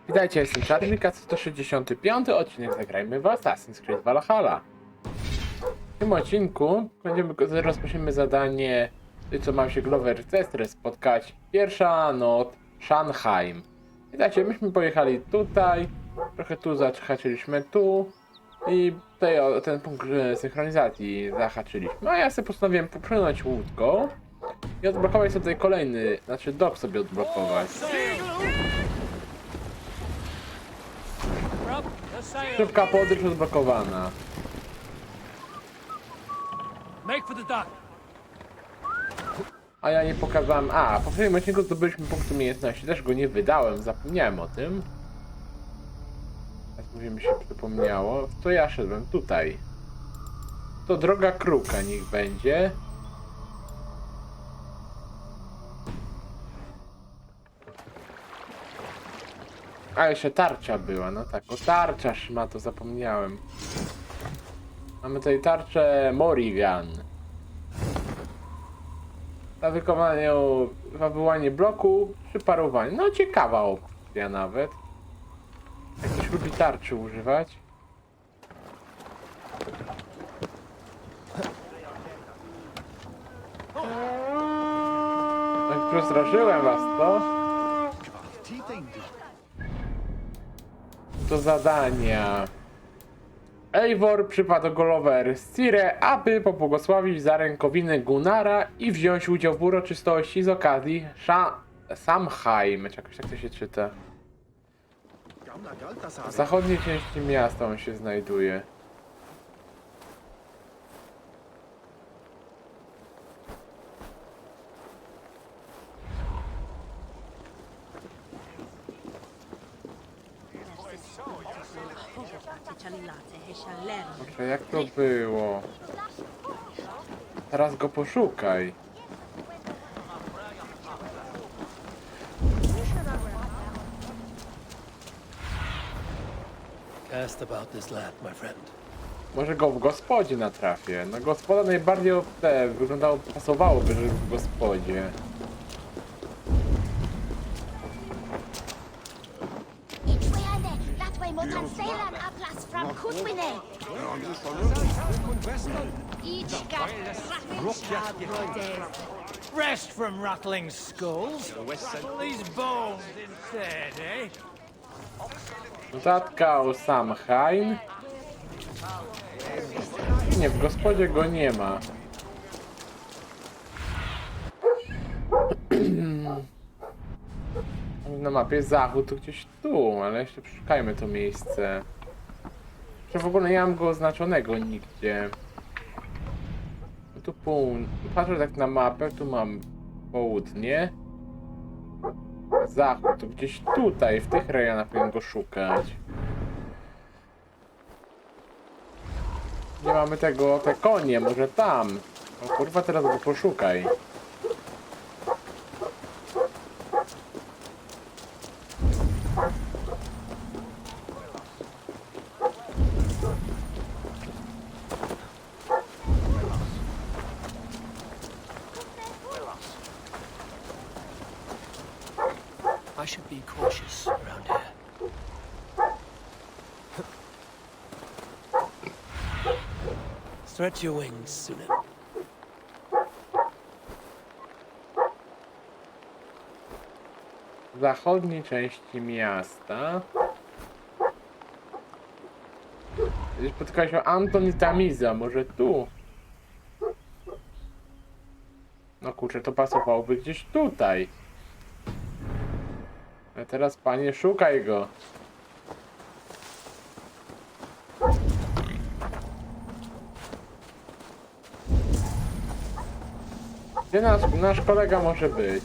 Witajcie, jestem Czarny, 165 odcinek Zagrajmy w Assassin's Creed Valhalla. W tym odcinku rozpoczniemy zadanie, co mam się Glover chce spotkać. Pierwsza noc Samhain. Witajcie, myśmy pojechali tutaj, trochę tu zahaczyliśmy tu i tutaj o ten punkt synchronizacji zahaczyliśmy. A ja sobie postanowiłem popłynąć łódką i odblokować sobie tutaj kolejny, znaczy dok sobie odblokować. Szybka podróż odblokowana. A ja nie pokazałem. A, w poprzednim odcinku zdobyliśmy punkt umiejętności. Też go nie wydałem, zapomniałem o tym. Teraz mi się przypomniało. To ja szedłem tutaj. To droga kruka niech będzie. A jeszcze tarcza była, no tak, o tarcza szmato, zapomniałem. Mamy tutaj tarczę Morrigan. Na wywołanie bloku przy parowaniu. No ciekawa opcja nawet. Jak ktoś lubi tarczy używać. Tak przestraszyłem was to. Do zadania. Eivor przypadł Glover z Cire, aby pobłogosławić za rękowiny Gunnara i wziąć udział w uroczystości z okazji Samhain, czy jakoś tak to się czyta. W zachodniej części miasta on się znajduje. Dobrze, jak to było? Teraz go poszukaj. Może go w gospodzie natrafię. No gospoda najbardziej pasowałoby, żeby w gospodzie. Rest from rattling skulls. These bones instead, eh? Notatka o Samhain. Nie, w gospodzie go nie ma. Na mapie zachód to gdzieś tu, ale jeszcze przeszukajmy to miejsce. Że w ogóle nie mam go oznaczonego nigdzie. Tu patrzę tak na mapę, tu mam południe. Zachód, to gdzieś tutaj, w tych rejonach powinien go szukać. Nie mamy tego, te konie, może tam. O kurwa, teraz go poszukaj. I should be cautious around here. Stretch your wings, Sunan. W zachodniej części miasta. Gdzieś spotyka się Anton i Tamiza, może tu? No kurczę, to pasowałoby gdzieś tutaj. A teraz panie, szukaj go. Gdzie nasz kolega może być?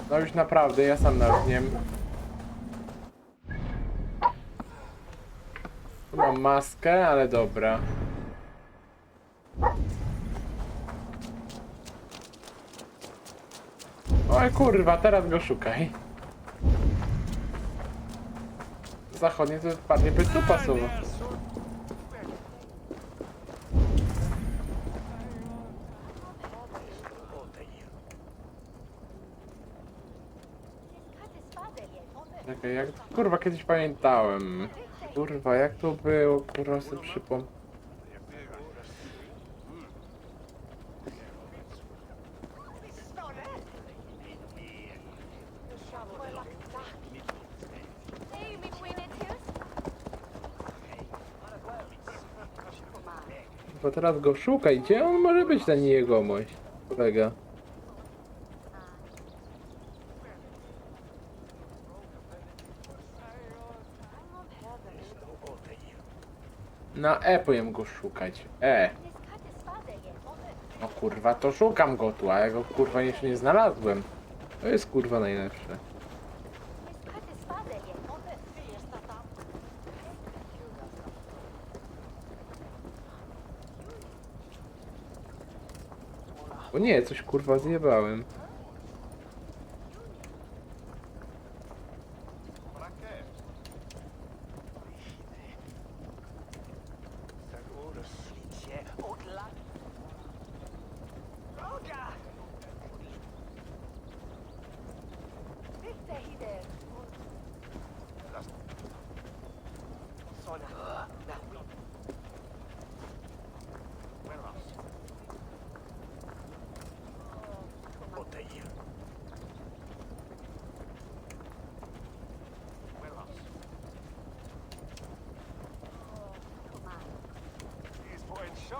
No już naprawdę, ja sam nawet nie wiem. Tu mam maskę, ale dobra. Oj kurwa, teraz go szukaj. Zachodnie to bardziej by tu pasował. Czekaj, jak... Kurwa, kiedyś pamiętałem. Kurwa, jak to było? Kurwa, sobie przypomnę. Bo teraz go szukaj, gdzie on może być, ten jegomość, kolega? Na E powinien go szukać. E. No kurwa, to szukam go tu, a ja go kurwa jeszcze nie znalazłem. To jest kurwa najlepsze. O nie, coś kurwa zjebałem.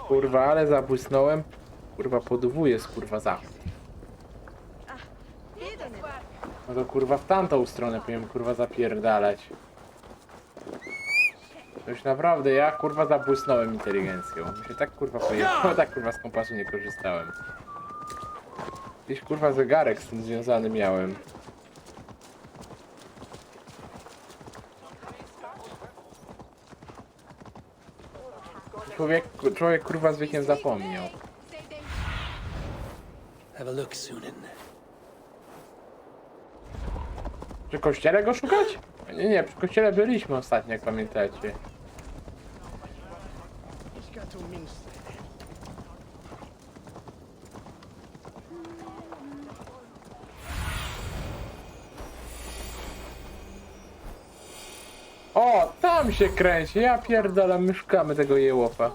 Kurwa, ale zabłysnąłem. Kurwa, podwóje z kurwa za. No to kurwa w tamtą stronę powinien kurwa zapierdalać. To już naprawdę ja kurwa zabłysnąłem inteligencją. Mi się tak kurwa pojechało, tak kurwa z kompasu nie korzystałem. Gdzieś kurwa zegarek z tym związany miałem. Człowiek kurwa z wiekiem zapomniał. Have a look, Sunan. Przy kościele go szukać? Nie, przy kościele byliśmy ostatnio, jak pamiętacie. O, tam się kręci, ja pierdolę, my szukamy tego jełopa.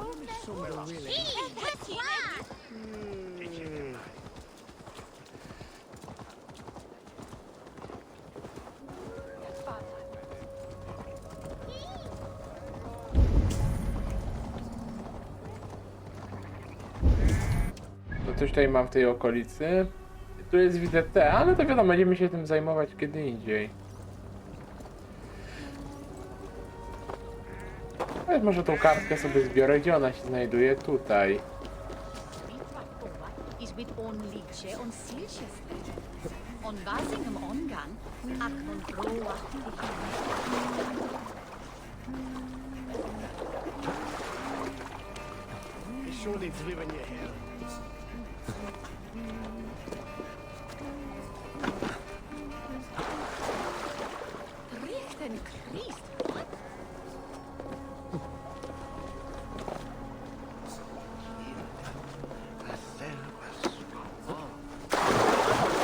To coś tutaj mam w tej okolicy. Tu jest widzę te, ale to wiadomo, będziemy się tym zajmować kiedy indziej. Ale może tą kartkę sobie zbiorę, gdzie ona się znajduje? Tutaj.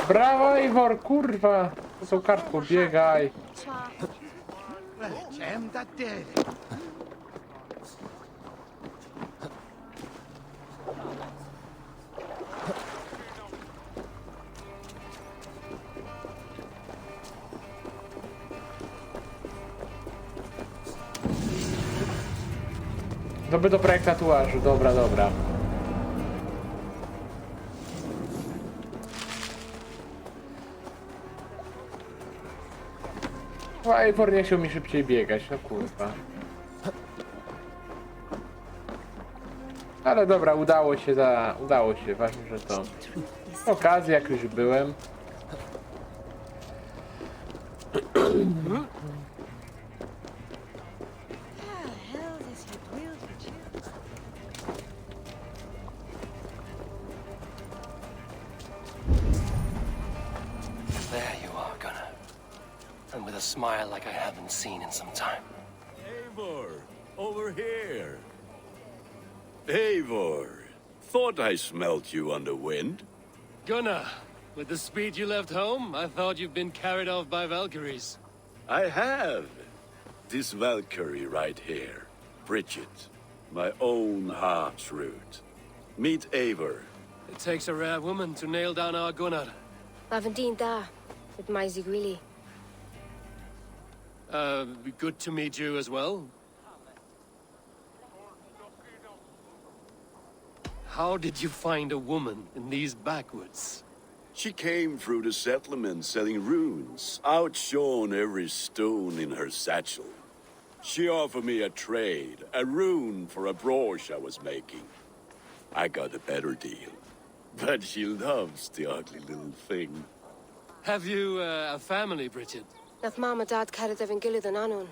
Brawo, Eivor, kurwa! To tą kartką biegaj. Dobry do projekt tatuażu, dobra, dobra. O, Eivor nie chciał mi szybciej biegać, no kurwa. Ale dobra, udało się, ważne, że to okazja, jak już byłem. A smile like I haven't seen in some time. Eivor, over here. Eivor, thought I smelt you on the wind. Gunnar, with the speed you left home, I thought you'd been carried off by Valkyries. I have. This Valkyrie right here. Bridget. My own heart's root. Meet Eivor. It takes a rare woman to nail down our Gunnar. Lavendine da, with my Zigrili. Good to meet you as well. How did you find a woman in these backwoods? She came through the settlement selling runes, outshone every stone in her satchel. She offered me a trade, a rune for a brooch I was making. I got a better deal. But she loves the ugly little thing. Have you a family, Bridget? Nath mom and dad carried evan gilid an anun.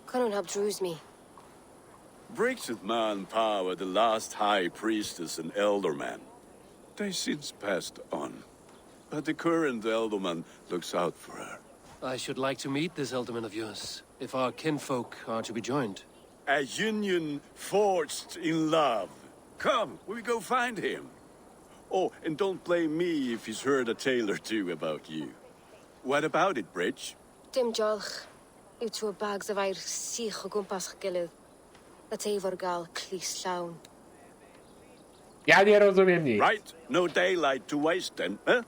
Couldn't have drews me. Bridget Manpower, the last high priestess and elderman. They since passed on. But the current elderman looks out for her. I should like to meet this elderman of yours, if our kinfolk are to be joined. A union forged in love. Come, we go find him. Oh, and don't blame me if he's heard a tale or two about you. What about it, Bridge? Dim jolch. You two bags of air sich o gumpas gilid. That Eivor gal clis llawn. Ja nie rozumiem nic. Right? No daylight to waste then, huh?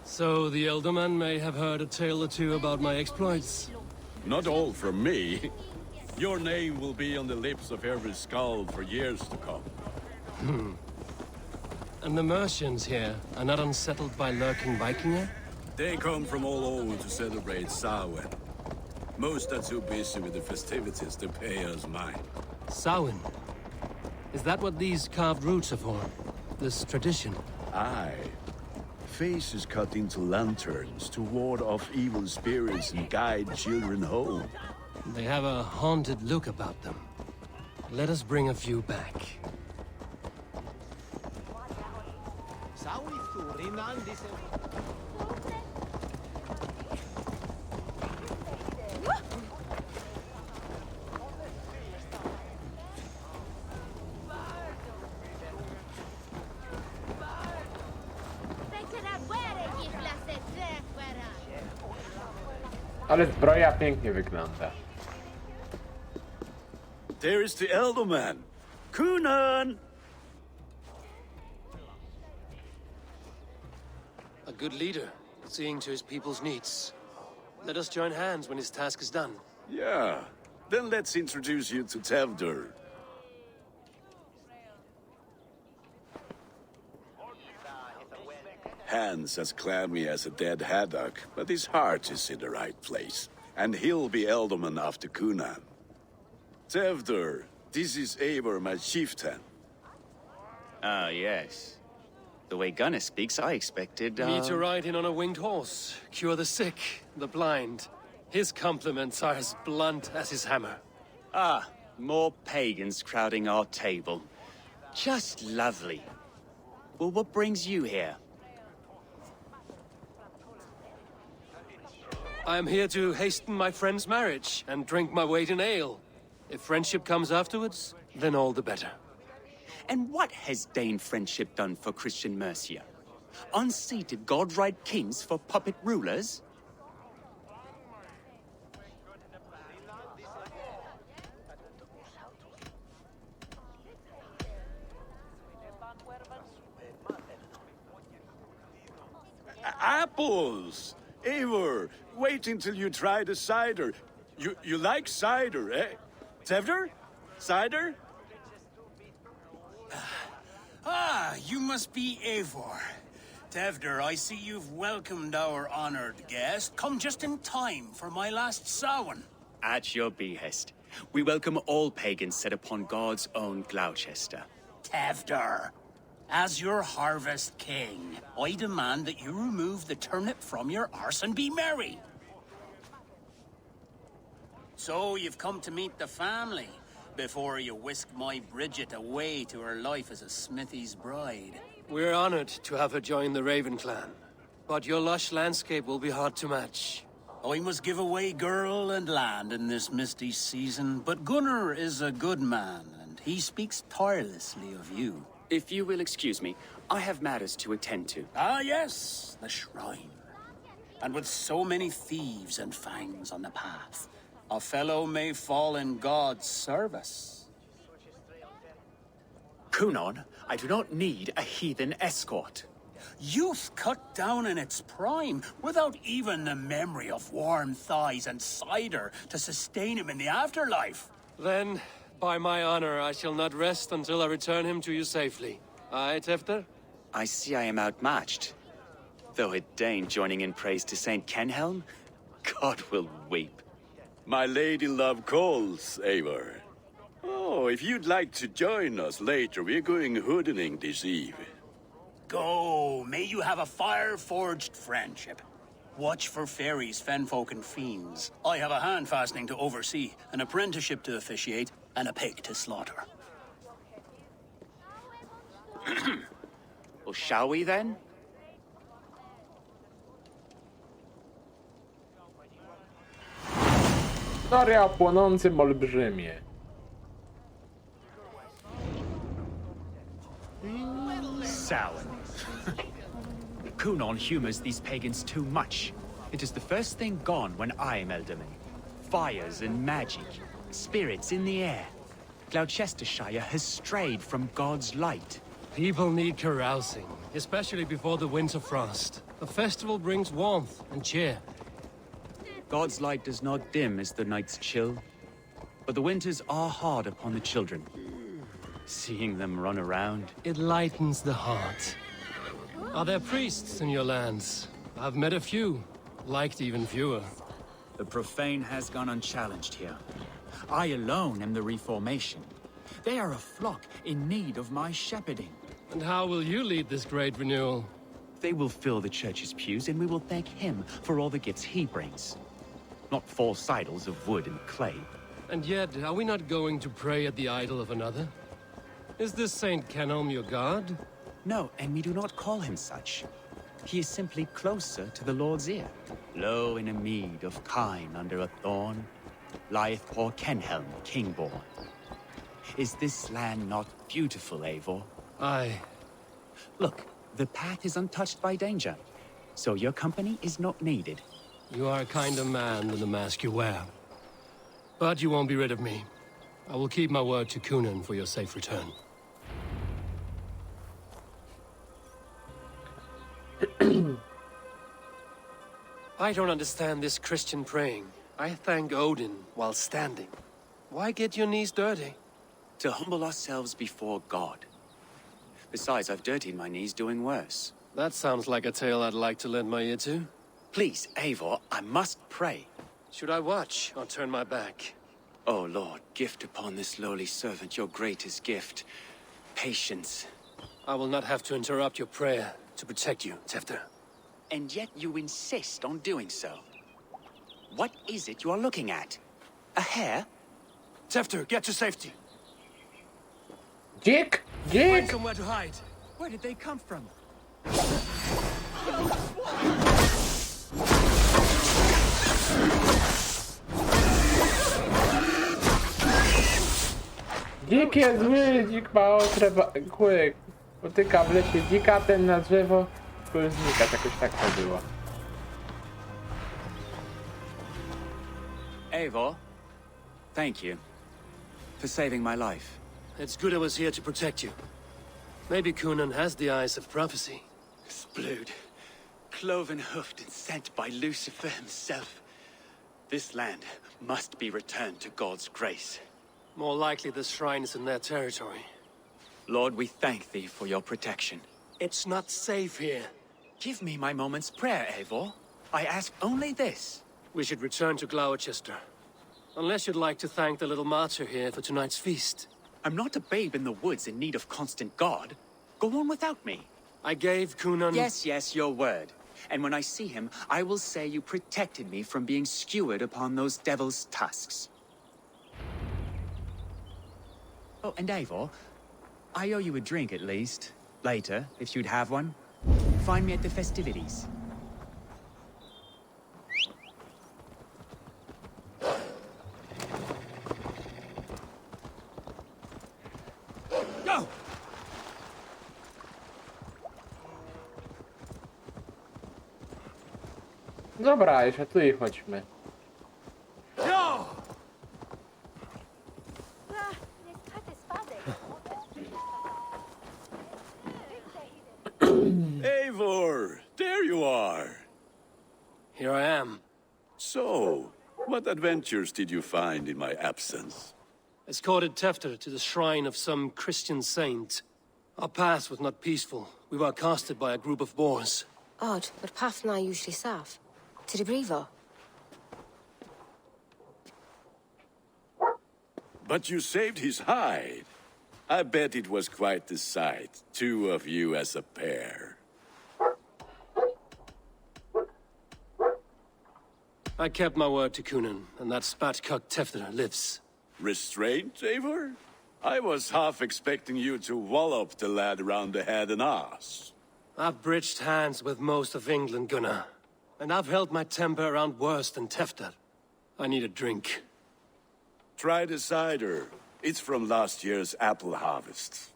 So the elderman may have heard a tale or two about my exploits. Not all from me. Your name will be on the lips of every skull for years to come. And the Mercians here are not unsettled by lurking Vikinger? They come from all over to celebrate Samhain. Most are too busy with the festivities to pay us mind. Samhain? Is that what these carved roots are for? This tradition? Aye. Faces cut into lanterns to ward off evil spirits and guide children home. They have a haunted look about them. Let us bring a few back. Ale zbroja pięknie wygląda. There is the Elderman. Kunan! A good leader, seeing to his people's needs. Let us join hands when his task is done. Yeah. Then let's introduce you to Tevdur. Hands as clammy as a dead haddock, but his heart is in the right place. And he'll be Elderman after Kunan. Tevdur, this is Eivor, my chieftain. Ah, yes. The way Gunnar speaks, I expected, Me to ride in on a winged horse, cure the sick, the blind. His compliments are as blunt as his hammer. Ah, more pagans crowding our table. Just lovely. Well, what brings you here? I am here to hasten my friend's marriage and drink my weight in ale. If friendship comes afterwards, then all the better. And what has Dane friendship done for Christian Mercia? Unseated godright kings for puppet rulers? Apples! Eivor, wait until you try the cider. You like cider, eh? Tevdur? Cider? Ah, you must be Eivor. Tevdur, I see you've welcomed our honored guest. Come just in time for my last Samhain. At your behest. We welcome all pagans set upon God's own Gloucester. Tevdur, as your harvest king, I demand that you remove the turnip from your arse and be merry. So you've come to meet the family before you whisk my Bridget away to her life as a smithy's bride. We're honored to have her join the Raven clan. But your lush landscape will be hard to match. I must give away girl and land in this misty season, but Gunnar is a good man, and he speaks tirelessly of you. If you will excuse me, I have matters to attend to. Ah, yes, the shrine. And with so many thieves and fangs on the path, a fellow may fall in God's service. Kunon, I do not need a heathen escort. Youth cut down in its prime, without even the memory of warm thighs and cider to sustain him in the afterlife. Then, by my honor, I shall not rest until I return him to you safely. Aye, Tefter? I see I am outmatched. Though it deign joining in praise to Saint Kenhelm, God will weep. My lady love calls, Eivor. Oh, if you'd like to join us later, we're going hoodening this eve. Go, may you have a fire-forged friendship. Watch for fairies, fenfolk, and fiends. I have a hand fastening to oversee, an apprenticeship to officiate, and a pig to slaughter. Well, shall we then? Historia o płonącym olbrzymie. Sour. Kunon humors these pagans too much. It is the first thing gone when I am Elderman. Fires and magic, spirits in the air. Gloucestershire has strayed from God's light. People need carousing, especially before the winter frost. A festival brings warmth and cheer. God's light does not dim as the nights chill, but the winters are hard upon the children. Seeing them run around. It lightens the heart. Are there priests in your lands? I've met a few, liked even fewer. The profane has gone unchallenged here. I alone am the Reformation. They are a flock in need of my shepherding. And how will you lead this great renewal? They will fill the church's pews, and we will thank him for all the gifts he brings. Not false idols of wood and clay. And yet, are we not going to pray at the idol of another? Is this Saint Kenelm your god? No, and we do not call him such. He is simply closer to the Lord's ear. Low in a mead of kine under a thorn, lieth poor Kenhelm, king-born. Is this land not beautiful, Eivor? Aye. Look, the path is untouched by danger, so your company is not needed. You are a kinder man than the mask you wear. But you won't be rid of me. I will keep my word to Kunan for your safe return. I don't understand this Christian praying. I thank Odin while standing. Why get your knees dirty? To humble ourselves before God. Besides, I've dirtied my knees doing worse. That sounds like a tale I'd like to lend my ear to. Please, Eivor, I must pray. Should I watch or turn my back? Oh, Lord, gift upon this lowly servant your greatest gift. Patience. I will not have to interrupt your prayer to protect you, Tefter. And yet you insist on doing so. What is it you are looking at? A hare? Tefter, get to safety. Dick! Find Dick! somewhere to hide. Where did they come from? Dzik jest zły, dzik ma ostre kły. Potyka w lesie dzika, ten na drzewo, kły znika, jakoś tak to było. Eivor, thank you for saving my life. It's good I was here to protect you. Maybe Kunan has the eyes of prophecy. Splood, cloven-hoofed and sent by Lucifer himself. This land must be returned to God's grace. More likely the shrine is in their territory. Lord, we thank thee for your protection. It's not safe here. Give me my moment's prayer, Eivor. I ask only this. We should return to Gloucester. Unless you'd like to thank the little martyr here for tonight's feast. I'm not a babe in the woods in need of constant guard. Go on without me. I gave Kunan... Yes, your word. And when I see him, I will say you protected me from being skewered upon those devil's tusks. Oh, and Eivor, I owe you a drink at least. Later, if you'd have one. Find me at the festivities. Go! Dobra, jeszcze tu i chodźmy. Eivor, there you are. Here I am. So, what adventures did you find in my absence? Escorted Tefter to the shrine of some Christian saint. Our path was not peaceful. We were accosted by a group of boars. Odd, but path na usually saff. To the brifo. But you saved his hide. I bet it was quite the sight, two of you as a pair. I kept my word to Kunin, and that spatcock Tefter lives. Restraint, Eivor? I was half expecting you to wallop the lad around the head and ass. I've bridged hands with most of England, Gunnar. And I've held my temper around worse than Tefter. I need a drink. Try the cider. It's from last year's apple harvest.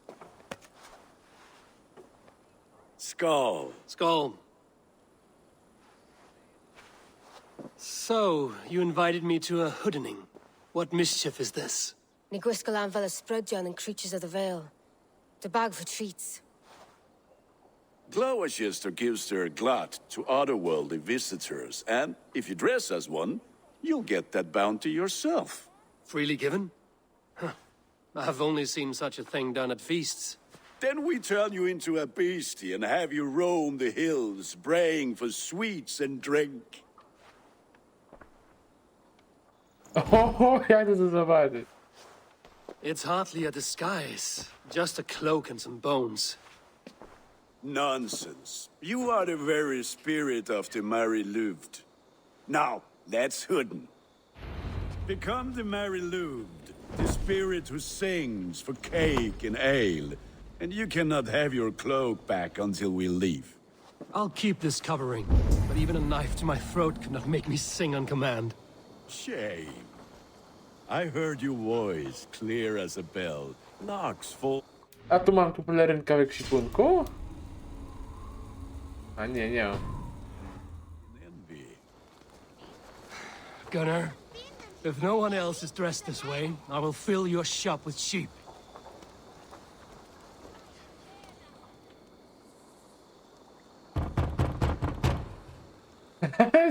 Skull. Skull. So, you invited me to a hoodening. What mischief is this? Ni gwisgal anfel ysbrydion and creatures of the Vale. The bag for treats. Gloucester gives their glut to otherworldly visitors, and if you dress as one, you'll get that bounty yourself. Freely given? Huh. I've only seen such a thing done at feasts. Then we turn you into a beastie and have you roam the hills, braying for sweets and drink. O, jak to zobaczyć? It's hardly a disguise. Just a cloak and some bones. Nonsense. You are the very spirit of the Mary Louved. Now, let's hooden. Become the Mary Louved, the spirit who sings for cake and ale, and you cannot have your cloak back until we leave. I'll keep this covering, but even a knife to my throat could not make me sing on command. Shame. I heard your voice clear as a bell, locks full. A tu mam tu pelerynkę w ekwipunku? A nie, nie mam. Envy. Gunnar, if no one else is dressed this way, I will fill your shop with sheep.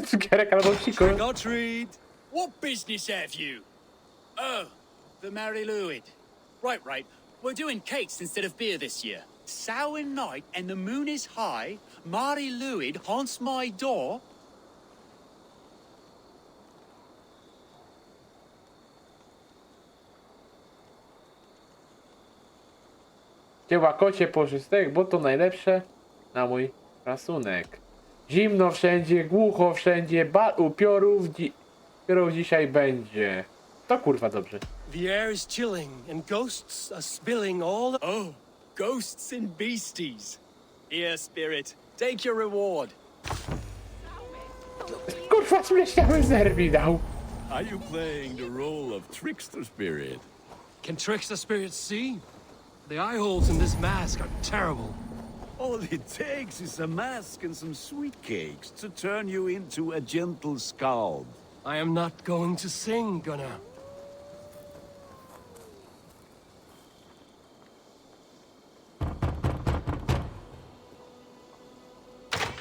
Cukierek albo psiku. Trick or treat. What business have you? Oh, the Mary Louid. Right. We're doing cakes instead of beer this year. Samhain night and the moon is high. Mary Louid haunts my door. Dzieła kocie puszystek, bo to najlepsze na mój rasunek. Zimno wszędzie, głucho wszędzie, upiorów dzisiaj będzie. To kurwa dobrze. The air is chilling, and ghosts are spilling all... Oh, ghosts and beasties. Here, spirit, take your reward. Kurwa, śmieszniały zerwi dał. Are you playing the role of trickster spirit? Can trickster spirits see? The eye holes in this mask are terrible. All it takes is a mask and some sweet cakes to turn you into a gentle skald. I am not going to sing, Gunnar.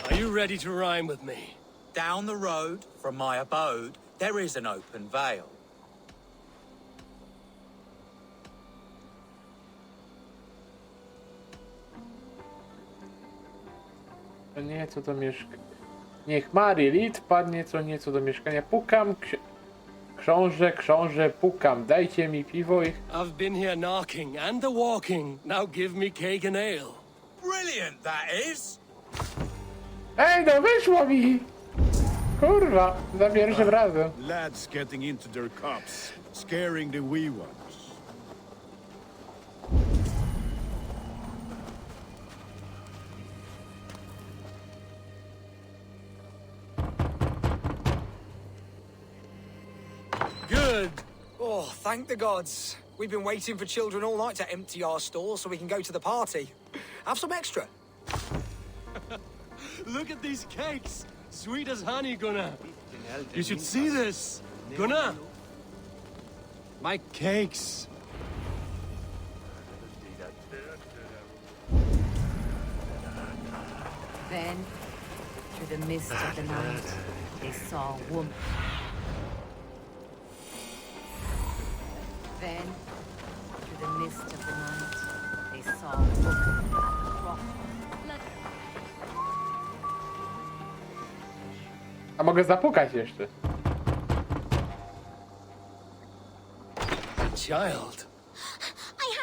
Are you ready to rhyme with me? Down the road from my abode, there is an open vale. To nieco do mieszkania. Niech Mary Lit padnie co nieco do mieszkania. Pukam, książę, pukam. Dajcie mi piwo i... I've been here knocking and a-walking. Now give me cake and ale. Brilliant, that is! Ej, no wyszło mi! Kurwa, za pierwszym razem. Lads getting into their cups, scaring the wee ones. Good. Oh, thank the gods. We've been waiting for children all night to empty our stores so we can go to the party. Have some extra. Look at these cakes. Sweet as honey, Gunnar. You should see this. Gunnar! My cakes. Then, through the mist of the night, they saw a woman. Then, through the mist of the night, they saw a woman at the cross. A mogę zapukać jeszcze. Child. I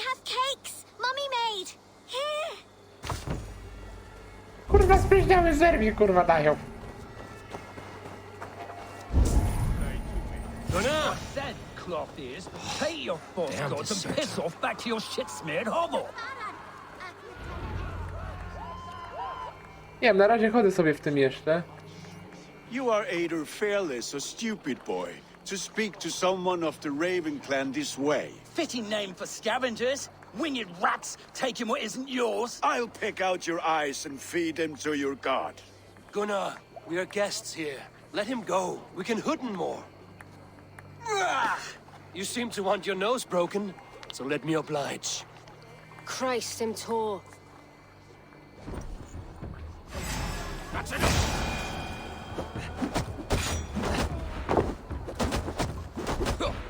have cakes. Mummy made. Here. Kurwa, spóźniamy, zerwij, kurwa, dają. Gunnar! That cloth is, pay your boss gods and piss off back to your shit-smeared hovel. Nie wiem, na razie chodzę sobie w tym jeszcze. You are either fearless or stupid, boy, to speak to someone of the Raven clan this way. Fitting name for scavengers. Winged rats taking what isn't yours. I'll pick out your eyes and feed them to your god. Gunnar, we are guests here. Let him go. We can hood him more. You seem to want your nose broken, so let me oblige. Christ him tall. That's enough.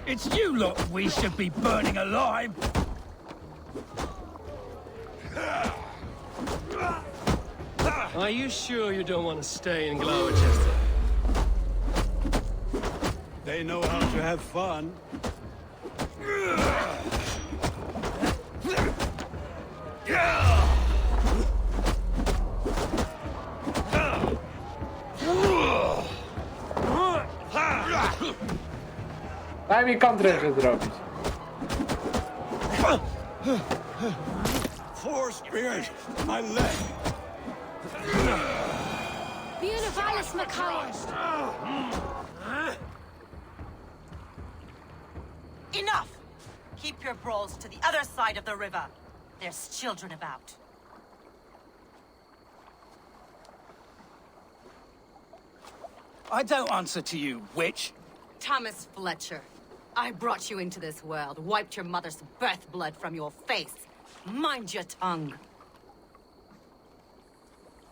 It's you lot we should be burning alive. Are you sure you don't want to stay in Gloucester? They know how to have fun. Daj mi kontrę jeszcze zrobić. Four spears, my leg. Beanivalis Macaw. Enough! Keep your brawls to the other side of the river. There's children about. I don't answer to you, witch. Thomas Fletcher, I brought you into this world, wiped your mother's birth blood from your face. Mind your tongue.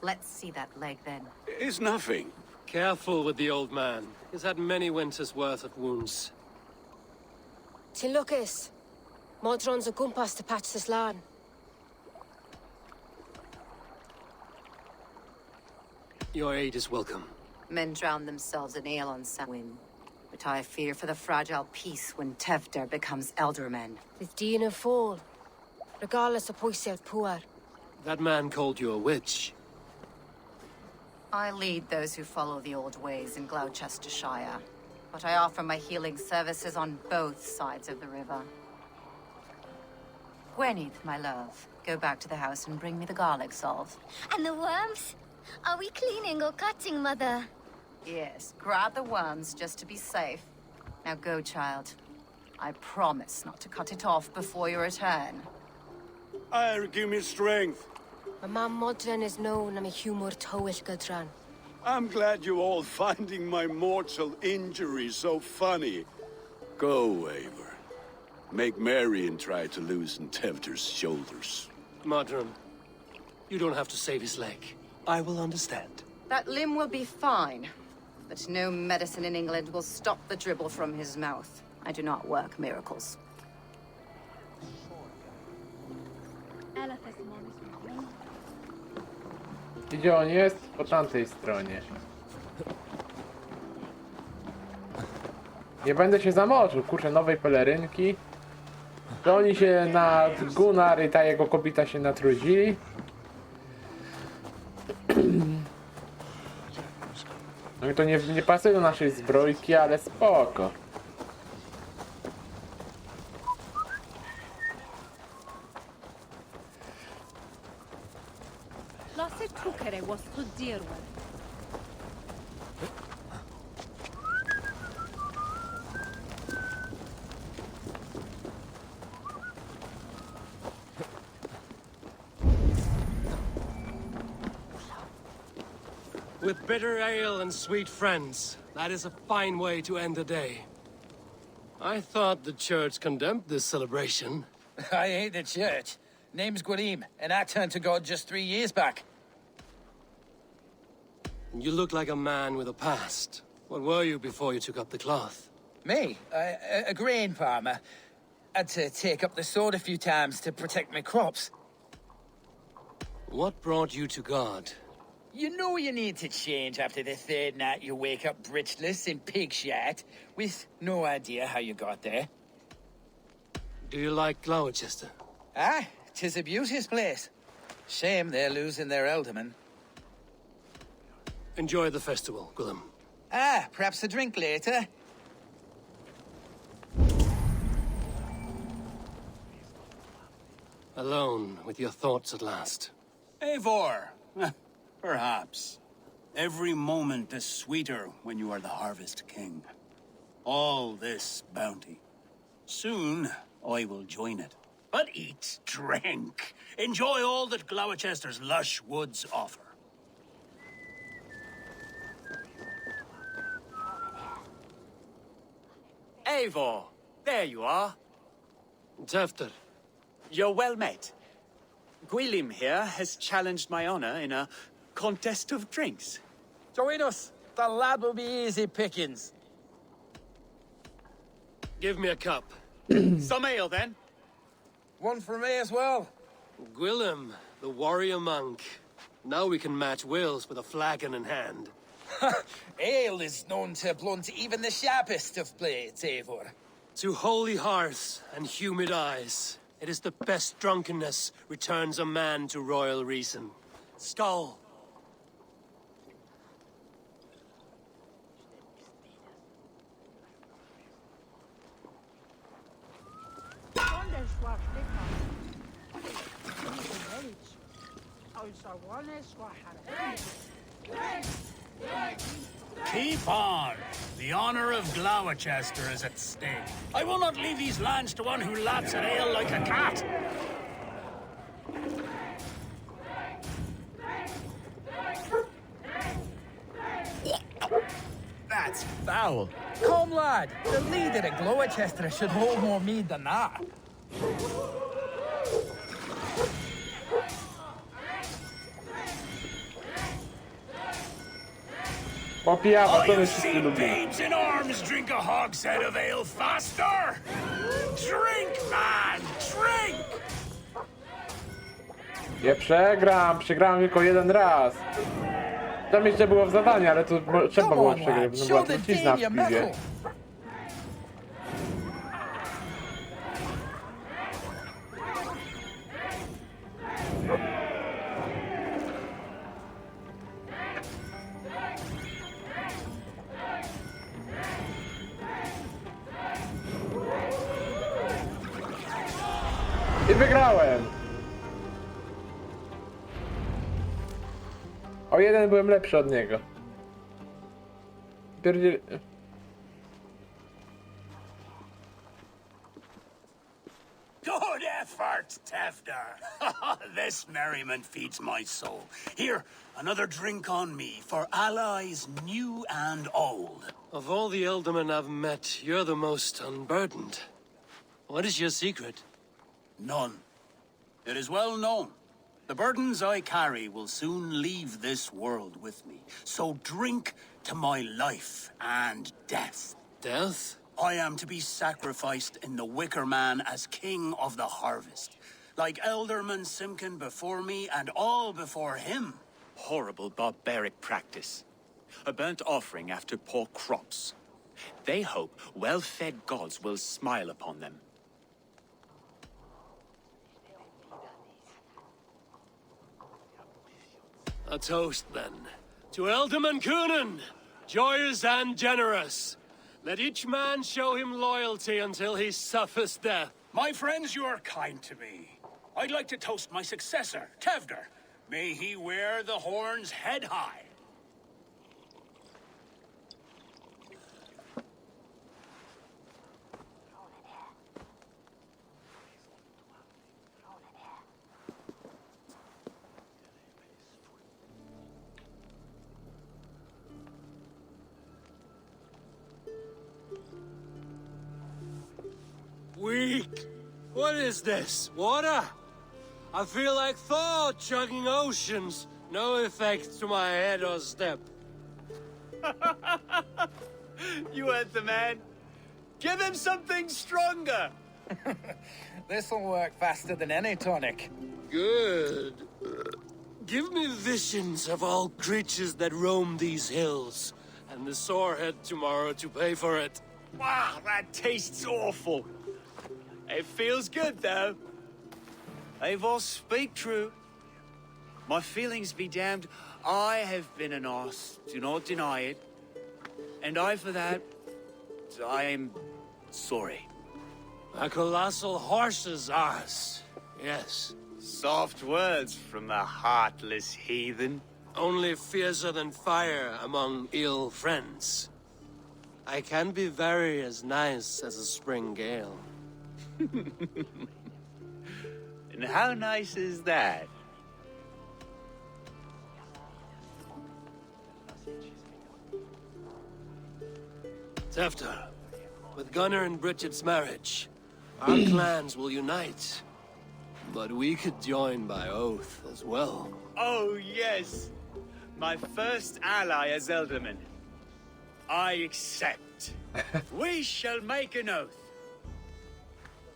Let's see that leg, then. It's nothing. Careful with the old man. He's had many winters' worth of wounds. Till Lucas. Modron's a gumpas to patch this land. Your aid is welcome. Men drown themselves in ale on Samhain. But I fear for the fragile peace when Tevder becomes eldermen. With Dean and fall. Regardless of Poisiat Puar. That man called you a witch. I lead those who follow the old ways in Gloucestershire. But I offer my healing services on both sides of the river. Gweneth, my love, go back to the house and bring me the garlic salve. And the worms? Are we cleaning or cutting, Mother? Yes, grab the worms just to be safe. Now go, child. I promise not to cut it off before your return. I'll give me strength. My mam Modron is known am a humor towill Gudran. I'm glad you all finding my mortal injury so funny. Go, Eivor. Make merry and try to loosen Tevder's shoulders. Modron, you don't have to save his leg. I will understand. That limb will be fine. But no medicine in England will stop the dribble from his mouth. I do not work miracles. Gdzie on jest? Po tamtej stronie. Nie będę się zamoczył, kurczę, nowej pelerynki. To oni się nad Gunnar i ta jego kobieta się natrudzili. No i to nie pasuje do naszej zbrojki, ale spoko. With bitter ale and sweet friends, that is a fine way to end the day. I thought the church condemned this celebration. I ain't the church. Name's Gwarim, and I turned to God just 3 years back. You look like a man with a past. What were you before you took up the cloth? Me? A grain farmer. Had to take up the sword a few times to protect my crops. What brought you to God? You know you need to change after the third night you wake up breechless in pig shat, with no idea how you got there. Do you like Gloucester? Ah, 'tis a beauteous place. Shame they're losing their alderman. Enjoy the festival, Gwilym. Ah, perhaps a drink later. Alone with your thoughts at last. Eivor, perhaps. Every moment is sweeter when you are the Harvest King. All this bounty. Soon, I will join it. But eat, drink, enjoy all that Gloucester's lush woods offer. Eivor, there you are. Tefter. You're well met. Gwilym here has challenged my honor in a contest of drinks. Join us. The lad will be easy pickings. Give me a cup. Some ale, then. One for me as well. Gwilym, the warrior monk. Now we can match wills with a flagon in hand. Ale is known to blunt even the sharpest of blades, Eivor. To holy hearths and humid eyes, it is the best drunkenness returns a man to royal reason. Skull. Keep on! The honor of Gloucester is at stake. I will not leave these lands to one who laps at ale like a cat. That's foul. Come, lad. The leader of Gloucester should hold more mead than that. Popijawa, to You my wszyscy see lubimy. babes in arms drink a hogshead of ale faster? Drink, man! Drink! Nie przegram, przegrałem tylko jeden raz. Tam jeszcze było w zadaniu, ale to trzeba było przegrać, bo była trucizna w piwie. I wygrałem! O jeden byłem lepszy od niego. Pierdziel... Good effort, Tefter. This merriment feeds my soul. Here, another drink on me for allies new and old. Of all the ealdormen I've met, you're the most unburdened. What is your secret? None. It is well known. The burdens I carry will soon leave this world with me. So drink to my life and death. Death? I am to be sacrificed in the Wicker Man as king of the harvest. Like Elderman Simkin before me and all before him. Horrible barbaric practice. A burnt offering after poor crops. They hope well-fed gods will smile upon them. A toast, then. To Ealdorman Coonan, joyous and generous. Let each man show him loyalty until he suffers death. My friends, you are kind to me. I'd like to toast my successor, Tefter. May he wear the horns head high. What is this? Water? I feel like Thor chugging oceans. No effect to my head or step. You heard the man. Give him something stronger. This'll work faster than any tonic. Good. Give me visions of all creatures that roam these hills, and the sorehead tomorrow to pay for it. Wow, that tastes awful. It feels good, though. Eivor, speak true. My feelings be damned. I have been an ass, do not deny it. And I, for that, I am sorry. A colossal horse's ass. Yes. Soft words from the heartless heathen. Only fiercer than fire among ill friends. I can be very as nice as a spring gale. And how nice is that? Tefter, with Gunnar and Bridget's marriage, our clans will unite. But we could join by oath as well. Oh, yes. My first ally as Elderman. I accept. We shall make an oath.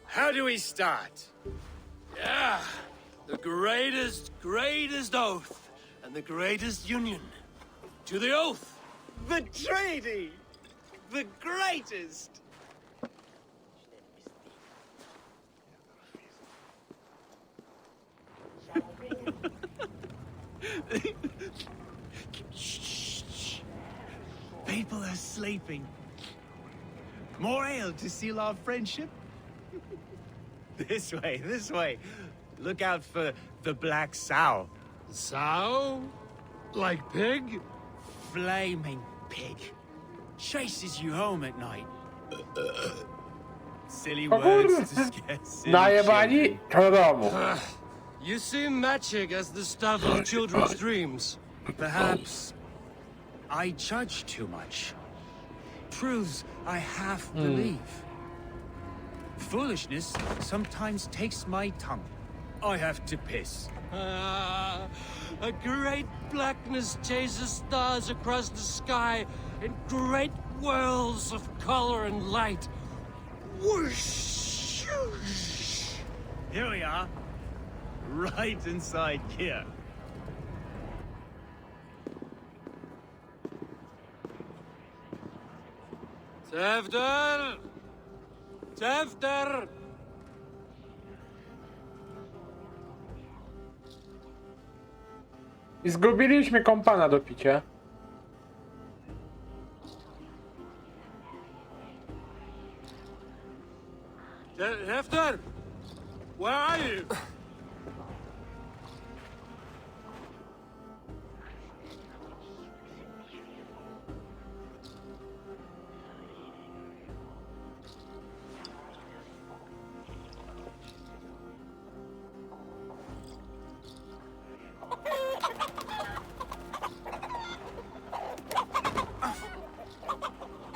How do we start? Yeah, the greatest oath, and the greatest union. To the oath! The treaty! The greatest! Shh. People are sleeping. More ale to seal our friendship? This way, this way. Look out for the black sow. Sow? Like pig? Flaming pig. Chases you home at night. Silly words to scare silly Najebani do domu. You seem magic as the stuff of children's dreams. Perhaps I judge too much. Proves I half believe. Foolishness sometimes takes my tongue. I have to piss. A great blackness chases stars across the sky in great whirls of color and light. Whoosh! Here we are. Right inside here. Tefter! Tefter! I zgubiliśmy kompana do picia. Tefter! Where are you?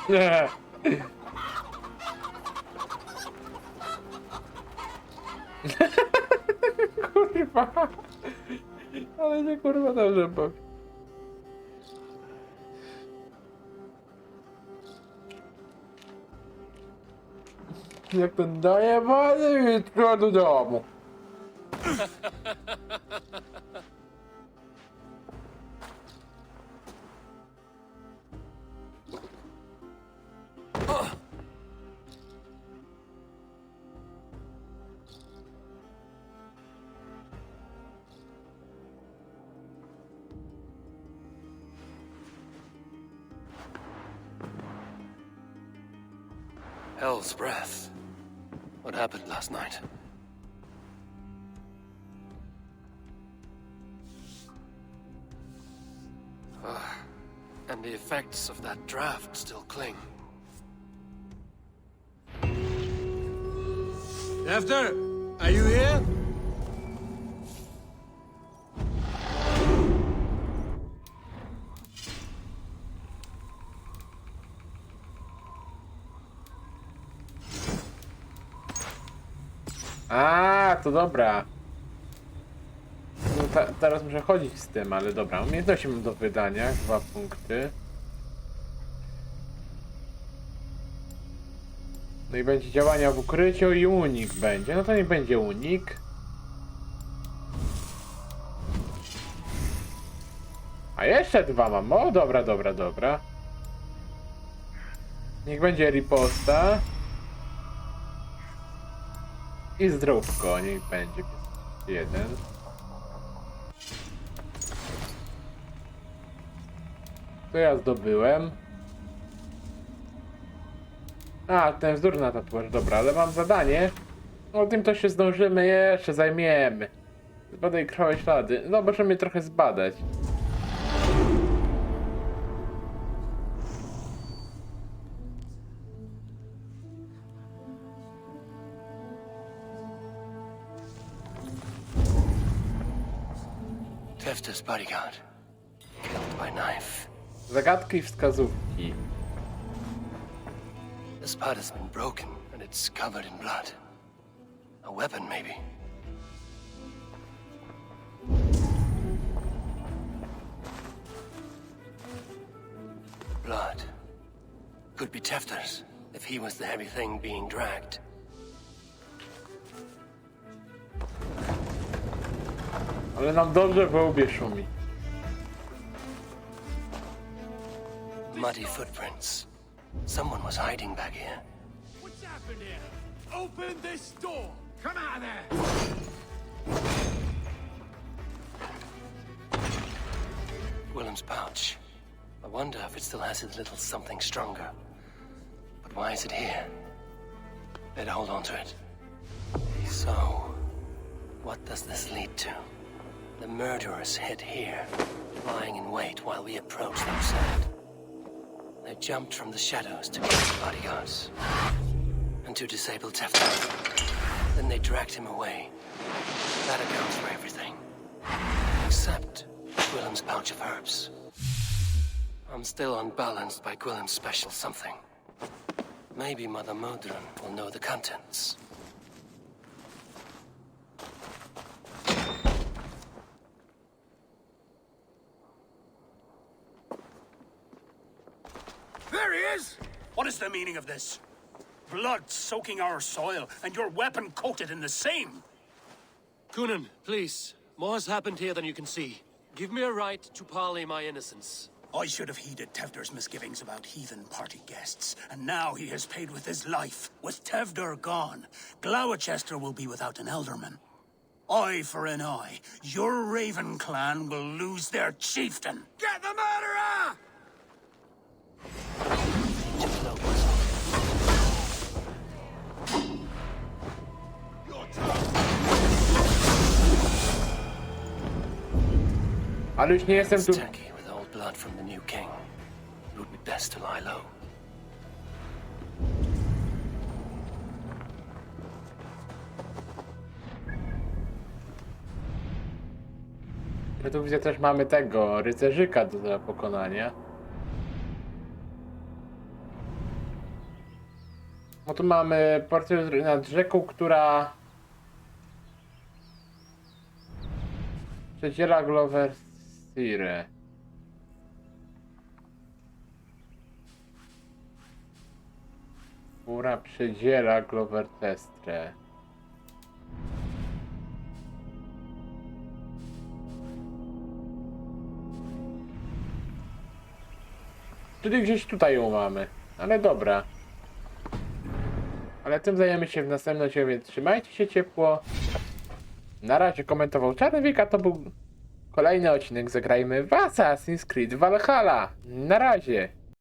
Nie. Kurwa. Ale nie kurwa dobrze bawi. Jak ten dojebany jutro do domu. Hell's breath. What happened last night? And the effects of that draft still cling. Tefter, are you here? A, to dobra. No teraz muszę chodzić z tym, ale dobra. Umiejętności mam do wydania, 2 punkty. No i będzie działania w ukryciu i unik będzie. No to nie będzie unik. A jeszcze 2 mam. O, dobra, dobra, dobra. Niech będzie riposta. I zdrówko, niech będzie. 1. To ja zdobyłem. A, ten wzór na tatuaż, dobra, ale mam zadanie. O tym to się zdążymy jeszcze, zajmiemy. Zbadaj krwawe ślady. No, możemy trochę zbadać. Tefta's bodyguard. Killed by knife. Zagadki i wskazówki. The spot has been broken and it's covered in blood. A weapon, maybe. Blood. Could be Tefta's, if he was the heavy thing being dragged. Ale nam dobrze w łbie szumi. Muddy footprints. Someone was hiding back here. What's happened here? Open this door! Come out there! Willem's pouch. I wonder if it still has his little something stronger. But why is it here? Better hold on to it. So, what does this lead to? The murderers hid here, lying in wait while we approached them side. They jumped from the shadows to kill the bodyguards. And to disable Tefta. Then they dragged him away. That accounts for everything. Except Willem's pouch of herbs. I'm still unbalanced by Willem's special something. Maybe Mother Modron will know the contents. There he is! What is the meaning of this? Blood soaking our soil, and your weapon coated in the same! Kunin, please. More has happened here than you can see. Give me a right to parley my innocence. I should have heeded Tevder's misgivings about heathen party guests, and now he has paid with his life. With Tevder gone, Gloucester will be without an elderman. Eye for an eye. Your Raven clan will lose their chieftain. Get the murderer! Ale już nie jestem tu. Tacky with old blood from the new king. It would be best to lie low. My tu widzę też mamy tego rycerzyka do pokonania. No tu mamy portret nad rzeką, która przedziela Gloversire. Która przedziela Glovertestrę. Czyli gdzieś tutaj ją mamy. Ale dobra. Ale tym zajmiemy się w następnym odcinku, więc trzymajcie się ciepło. Na razie komentował Czarnowik, a to był kolejny odcinek Zagrajmy w Assassin's Creed Valhalla. Na razie.